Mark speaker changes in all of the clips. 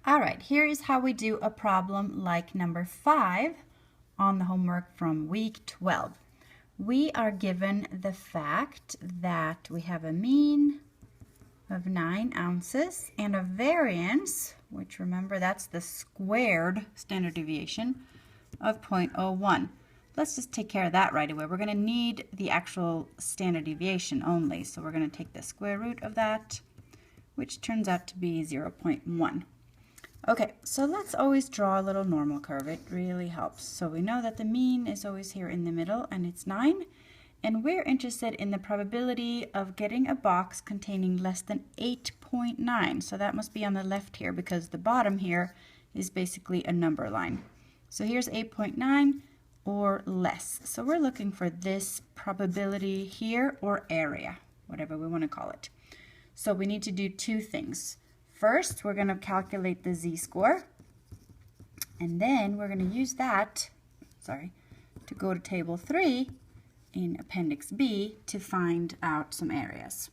Speaker 1: All right, here is how we do a problem like number 5 on the homework from week 12. We are given the fact that we have a mean of 9 ounces and a variance, which remember that's the squared standard deviation, of 0.01. Let's just take care of that right away. We're going to need the actual standard deviation only, so we're going to take the square root of that, which turns out to be 0.1. Okay, so let's always draw a little normal curve. It really helps. So we know that the mean is always here in the middle, and it's 9. And we're interested in the probability of getting a box containing less than 8.9. So that must be on the left here, because the bottom here is basically a number line. So here's 8.9 or less. So we're looking for this probability here, or area, whatever we want to call it. So we need to do two things. First, we're going to calculate the z-score, and then we're going to use that, to go to table 3 in Appendix B to find out some areas.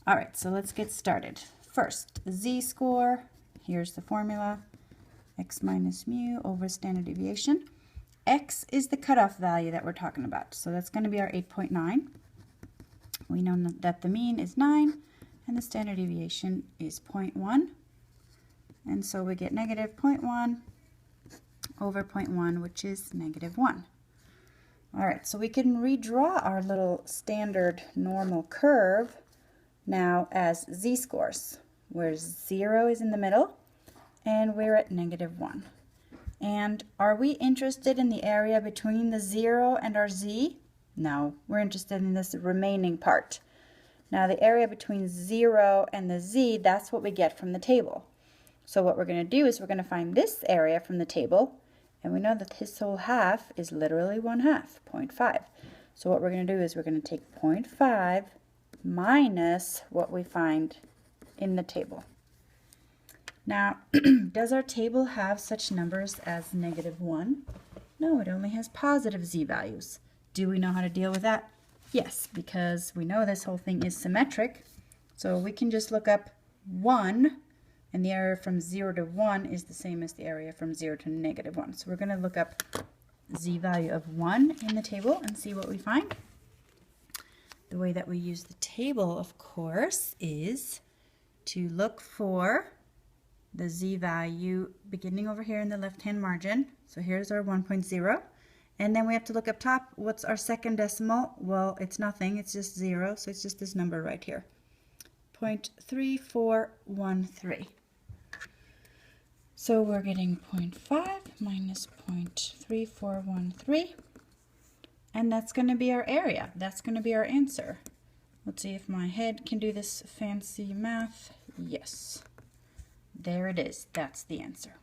Speaker 1: All right, so let's get started. First, z-score, here's the formula, x minus mu over standard deviation. X is the cutoff value that we're talking about, so that's going to be our 8.9. We know that the mean is 9. And the standard deviation is 0.1. And so we get negative 0.1 over 0.1, which is negative 1. All right, so we can redraw our little standard normal curve now as z-scores, where 0 is in the middle, and we're at negative 1. And are we interested in the area between the 0 and our z? No, we're interested in this remaining part. Now the area between 0 and the z, that's what we get from the table. So what we're going to do is we're going to find this area from the table, and we know that this whole half is literally 1/2, 0.5. So what we're going to do is we're going to take 0.5 minus what we find in the table. Now, does our table have such numbers as negative 1? No, it only has positive z values. Do we know how to deal with that? Yes, because we know this whole thing is symmetric, so we can just look up 1, and the area from 0 to 1 is the same as the area from 0 to negative 1. So we're going to look up z value of 1 in the table and see what we find. The way that we use the table, of course, is to look for the z value beginning over here in the left-hand margin. So here's our 1.0. And then we have to look up top. What's our second decimal? Well, it's nothing. It's just 0. So it's just this number right here. 0.3413. So we're getting 0.5 minus 0.3413. And that's going to be our area. That's going to be our answer. Let's see if my head can do this fancy math. Yes. There it is. That's the answer.